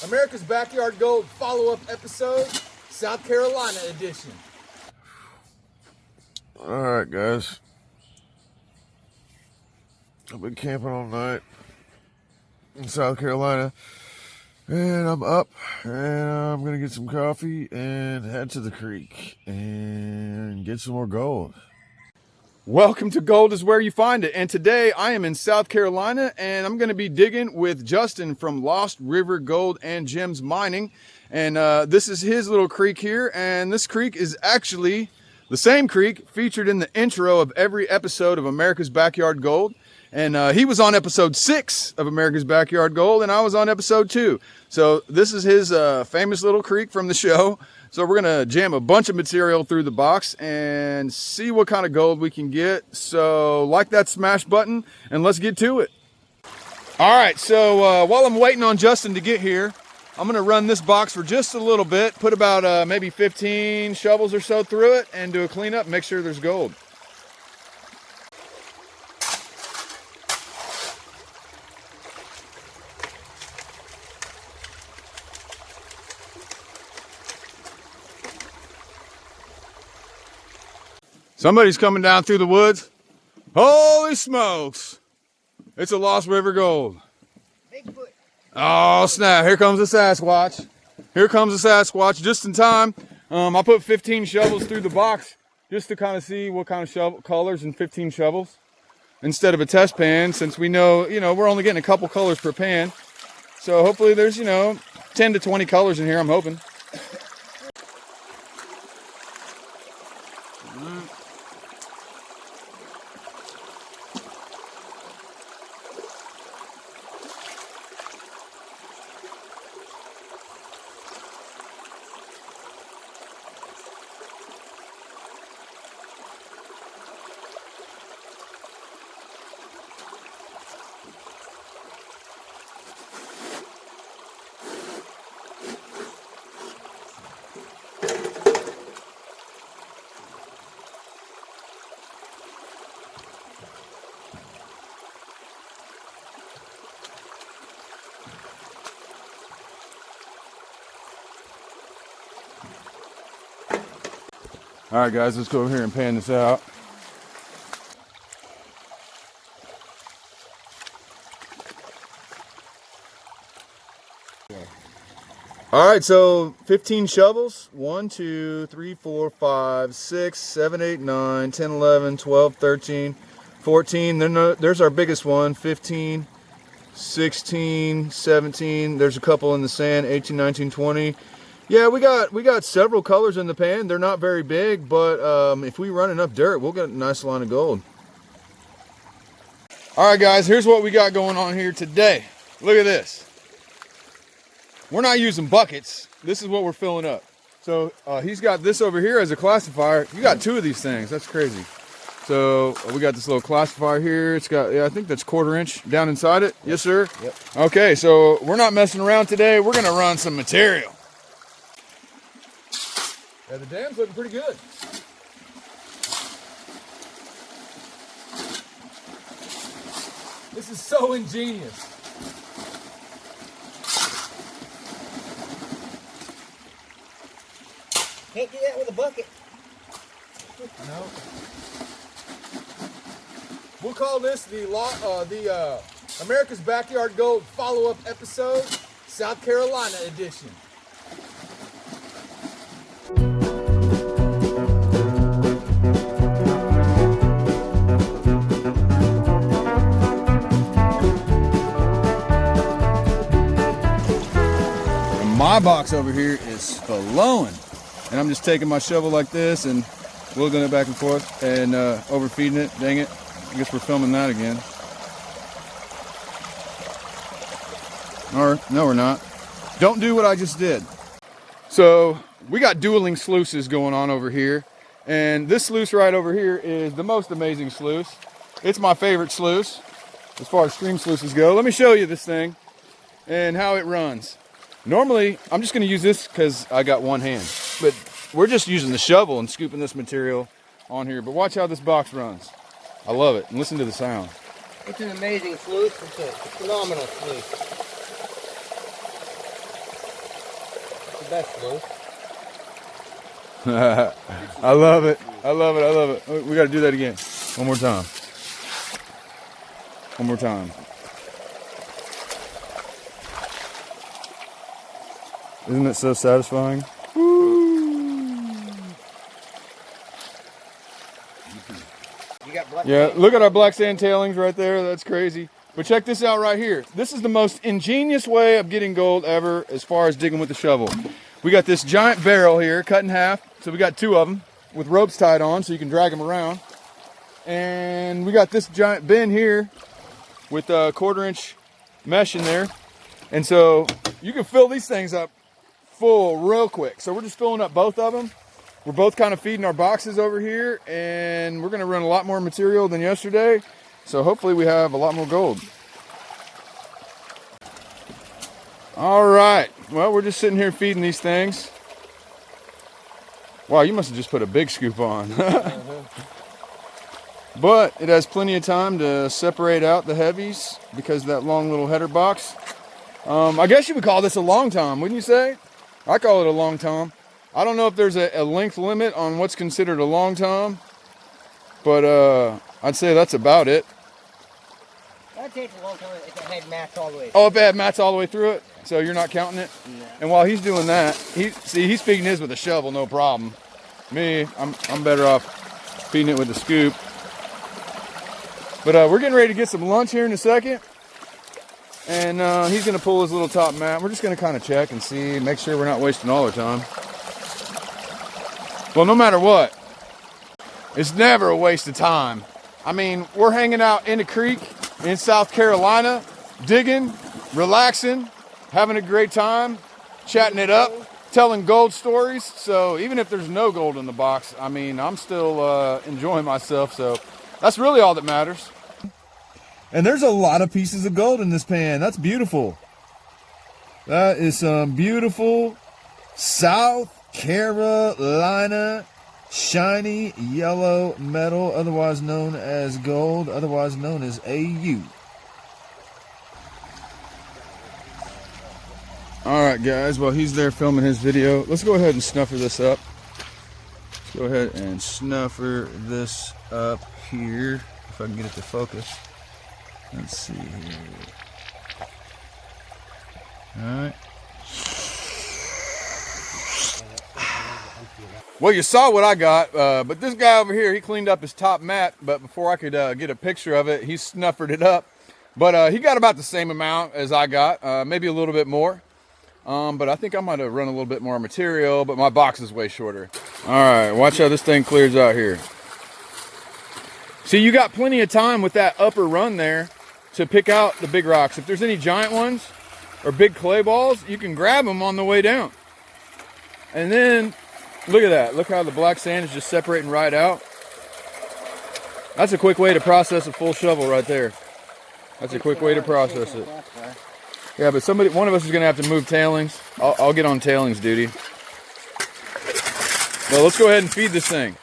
America's Backyard Gold follow-up episode, South Carolina edition. Alright guys, I've been camping all night in South Carolina, and I'm up, and I'm gonna get some coffee and head to the creek and get some more gold. Welcome to Gold is Where You Find It, and today I am in South Carolina and I'm going to be digging with Justin from Lost River Gold and Gems Mining, and this is his little creek here, and this creek is actually the same creek featured in the intro of every episode of America's Backyard Gold, and he was on episode 6 of America's Backyard Gold and I was on episode 2. So this is his famous little creek from the show. So we're gonna jam a bunch of material through the box and see what kind of gold we can get. So like that smash button and let's get to it. All right, so while I'm waiting on Justin to get here, I'm gonna run this box for just a little bit, put about maybe 15 shovels or so through it and do a cleanup, make sure there's gold. Somebody's coming down through the woods. Holy smokes. It's a Lost River Gold. Bigfoot. Oh snap, here comes the Sasquatch. Here comes the Sasquatch just in time. I put 15 shovels through the box just to kind of see what kind of shovel colors in 15 shovels instead of a test pan, since we know, we're only getting a couple colors per pan. So hopefully there's, 10 to 20 colors in here, I'm hoping. All right, guys, let's go over here and pan this out. All right, so 15 shovels. 1, 2, 3, 4, 5, 6, 7, 8, 9, 10, 11, 12, 13, 14. Then there's our biggest one, 15, 16, 17. There's a couple in the sand, 18, 19, 20. Yeah, we got several colors in the pan. They're not very big, but if we run enough dirt, we'll get a nice line of gold. All right, guys, here's what we got going on here today. Look at this. We're not using buckets. This is what we're filling up. So he's got this over here as a classifier. You got 2 of these things. That's crazy. So we got this little classifier here. It's got, I think that's 1/4 inch down inside it. Yes, sir? Yep. Okay, so we're not messing around today. We're gonna run some material. Yeah, the dam's looking pretty good. This is so ingenious. Can't do that with a bucket. No. We'll call this the America's Backyard Gold follow-up episode, South Carolina edition. My box over here is flowing, and I'm just taking my shovel like this and wiggling it back and forth and overfeeding it. Dang it, I guess we're filming that again. Or no, we're not. Don't do what I just did. So we got dueling sluices going on over here, and this sluice right over here is the most amazing sluice. It's my favorite sluice as far as stream sluices go. Let me show you this thing and how it runs. Normally, I'm just going to use this because I got one hand, but we're just using the shovel and scooping this material on here. But watch how this box runs. I love it. And listen to the sound. It's an amazing sluice. It's a phenomenal sluice. best, Sluice. I love it. I love it. I love it. We got to do that again. One more time. One more time. Isn't it so satisfying? Yeah, look at our black sand tailings right there. That's crazy. But check this out right here. This is the most ingenious way of getting gold ever as far as digging with the shovel. We got this giant barrel here cut in half. So we got two of them with ropes tied on so you can drag them around. And we got this giant bin here with a 1/4 inch mesh in there. And so you can fill these things up full real quick. So we're just filling up both of them. We're both kind of feeding our boxes over here, and we're going to run a lot more material than yesterday. So hopefully we have a lot more gold. All right. Well, we're just sitting here feeding these things. Wow, you must have just put a big scoop on. But it has plenty of time to separate out the heavies because of that long little header box. I guess you would call this a long tom, wouldn't you say? I call it a long tom. I don't know if there's a length limit on what's considered a long tom, but I'd say that's about it. That takes a long time if it had mats all the way. Oh, if it had mats all the way through it, so you're not counting it? No. And while he's doing that, he's feeding his with a shovel, no problem. Me, I'm better off feeding it with a scoop. But we're getting ready to get some lunch here in a second. And he's going to pull his little top mat. We're just going to kind of check and see, make sure we're not wasting all our time. Well, no matter what, it's never a waste of time. I mean, we're hanging out in a creek in South Carolina, digging, relaxing, having a great time, chatting it up, telling gold stories. So even if there's no gold in the box, I mean, I'm still enjoying myself. So that's really all that matters. And there's a lot of pieces of gold in this pan. That's beautiful. That is some beautiful South Carolina shiny yellow metal, otherwise known as gold, otherwise known as AU. All right, guys, while he's there filming his video, let's go ahead and snuffer this up. Let's go ahead and snuffer this up here, if I can get it to focus. Let's see here. All right. Well, you saw what I got, but this guy over here, he cleaned up his top mat, but before I could get a picture of it, he snuffered it up. But he got about the same amount as I got, maybe a little bit more. But I think I might have run a little bit more material, but my box is way shorter. All right, watch how this thing clears out here. See, you got plenty of time with that upper run there to pick out the big rocks. If there's any giant ones or big clay balls, you can grab them on the way down. And then, look at that. Look how the black sand is just separating right out. That's a quick way to process a full shovel right there. That's a quick way to process it. Yeah, but one of us is going to have to move tailings. I'll get on tailings duty. Well, let's go ahead and feed this thing.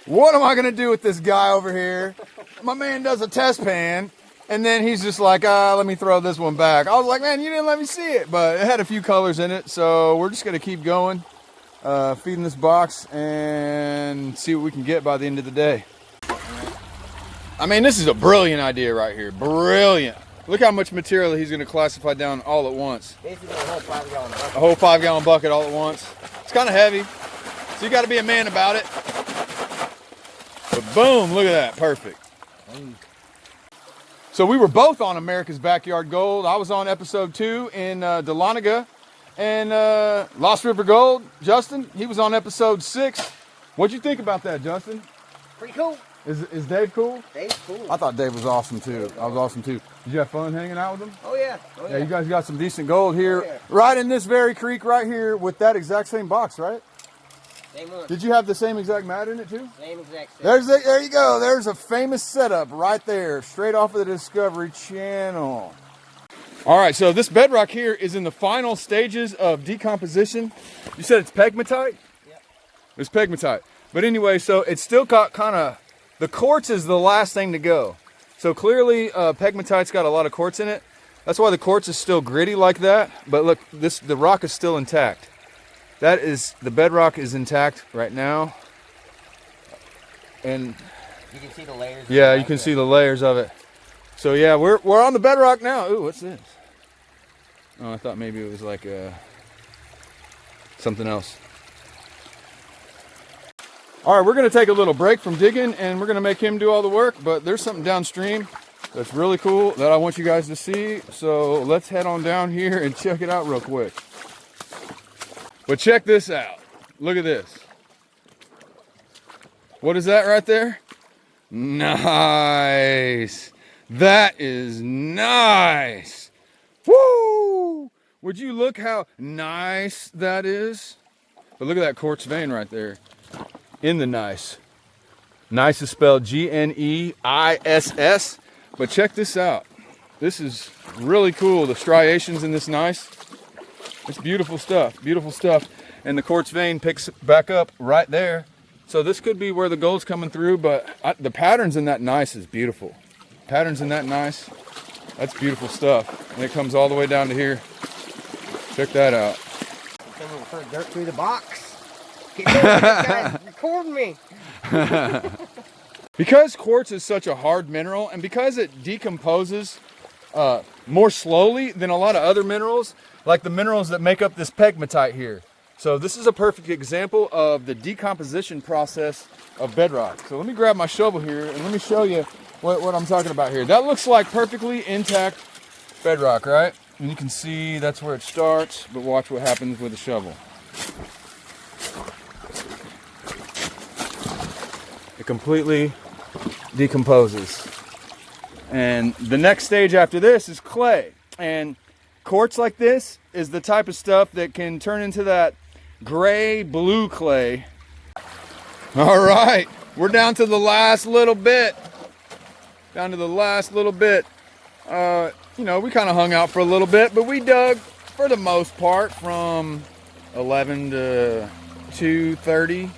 What am I going to do with this guy over here? My man does a test pan, and then he's just like, let me throw this one back. I was like, man, you didn't let me see it. But it had a few colors in it, so we're just going to keep going, feeding this box, and see what we can get by the end of the day. I mean, this is a brilliant idea right here. Brilliant. Look how much material he's going to classify down all at once. Basically a whole 5-gallon bucket. A whole 5-gallon bucket all at once. It's kind of heavy, so you got to be a man about it. But boom, look at that, perfect. So we were both on America's Backyard Gold. I was on episode 2 in Dahlonega, and Lost River Gold, Justin, he was on episode 6. What'd you think about that, Justin? Pretty cool. Is Dave cool? Dave's cool. I thought Dave was awesome too. I was awesome too. Did you have fun hanging out with him? Oh yeah. Oh yeah. Yeah, you guys got some decent gold here, Oh, yeah. right in this very creek right here with that exact same box, right? Same one. Did you have the same exact mat in it too? Same exact thing. There you go. There's a famous setup right there, straight off of the Discovery Channel. All right, so this bedrock here is in the final stages of decomposition. You said it's pegmatite? Yep. It's pegmatite. But anyway, so it's still got kind of, the quartz is the last thing to go. So clearly pegmatite's got a lot of quartz in it. That's why the quartz is still gritty like that. But look, the rock is still intact. The bedrock is intact right now. And you can see the layers. Yeah, you can see the layers of it. So yeah, we're on the bedrock now. Ooh, what's this? Oh, I thought maybe it was like something else. All right, we're gonna take a little break from digging and we're gonna make him do all the work, but there's something downstream that's really cool that I want you guys to see. So let's head on down here and check it out real quick. But check this out. Look at this. What is that right there? Nice. That is nice. Woo! Would you look how nice that is? But look at that quartz vein right there. In the gneiss. Gneiss is spelled G-N-E-I-S-S. But check this out. This is really cool. The striations in this gneiss. It's beautiful stuff. Beautiful stuff. And the quartz vein picks back up right there. So this could be where the gold's coming through, but the patterns in that gneiss is beautiful. Patterns in that gneiss, that's beautiful stuff. And it comes all the way down to here. Check that out. Someone put dirt through the box. Get this guy's recording me. Because quartz is such a hard mineral, and because it decomposes more slowly than a lot of other minerals, like the minerals that make up this pegmatite here. So this is a perfect example of the decomposition process of bedrock. So let me grab my shovel here and let me show you what I'm talking about here. That looks like perfectly intact bedrock, right? And you can see that's where it starts, but watch what happens with the shovel. It completely decomposes. And the next stage after this is clay. And quartz like this is the type of stuff that can turn into that gray blue clay. All right, we're down to the last little bit. Down to the last little bit. You know, we kind of hung out for a little bit, but we dug for the most part from 11 to 2:30.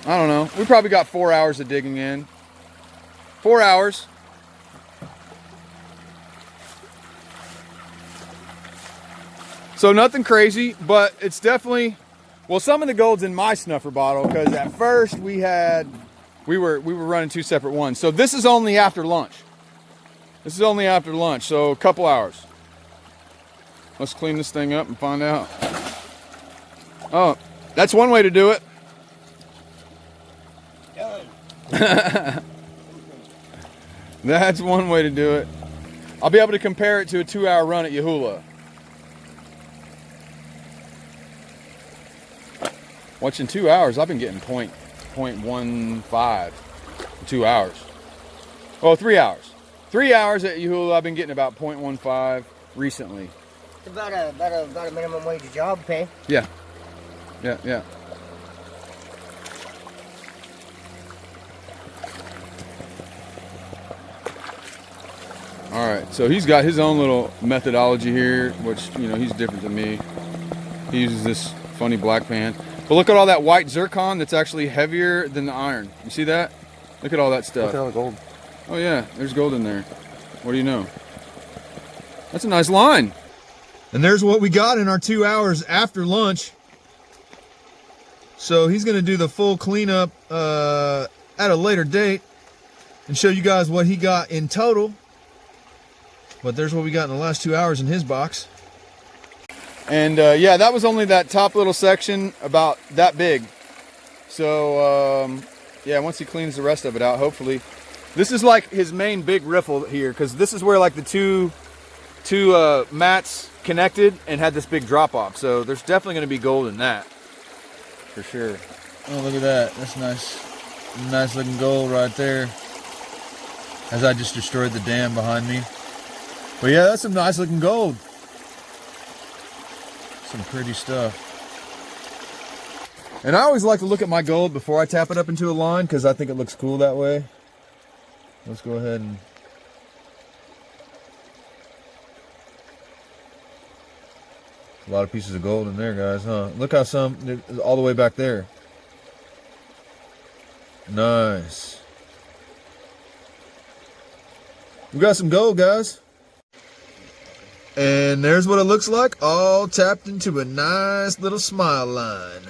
I don't know. We probably got 4 hours of digging in. 4 hours. So nothing crazy, but it's definitely, well, some of the gold's in my snuffer bottle because at first we were running two separate ones. So this is only after lunch. This is only after lunch, so a couple hours. Let's clean this thing up and find out. Oh, that's one way to do it. That's one way to do it. I'll be able to compare it to a 2-hour run at Yahuwah. Watching 2 hours, I've been getting 0.15 in 2 hours. Well, 3 hours. 3 hours at Yahuwah, I've been getting about 0.15 recently. It's about a minimum wage job pay. Yeah. Yeah, yeah. All right, so he's got his own little methodology here, which, you know, he's different than me. He uses this funny black pan. But look at all that white zircon that's actually heavier than the iron. You see that? Look at all that stuff. Look at all the gold. Oh yeah, there's gold in there. What do you know? That's a nice line. And there's what we got in our 2 hours after lunch. So he's gonna do the full cleanup at a later date and show you guys what he got in total. But there's what we got in the last 2 hours in his box. And yeah, that was only that top little section about that big. So yeah, once he cleans the rest of it out, hopefully. This is like his main big riffle here, because this is where like the two mats connected and had this big drop off. So there's definitely going to be gold in that, for sure. Oh, look at that. That's nice. Nice looking gold right there. As I just destroyed the dam behind me. But yeah, that's some nice looking gold. Some pretty stuff. And I always like to look at my gold before I tap it up into a line, because I think it looks cool that way. Let's go ahead and... A lot of pieces of gold in there, guys, huh? Look how some is all the way back there. Nice. We got some gold, guys. And there's what it looks like, all tapped into a nice little smile line.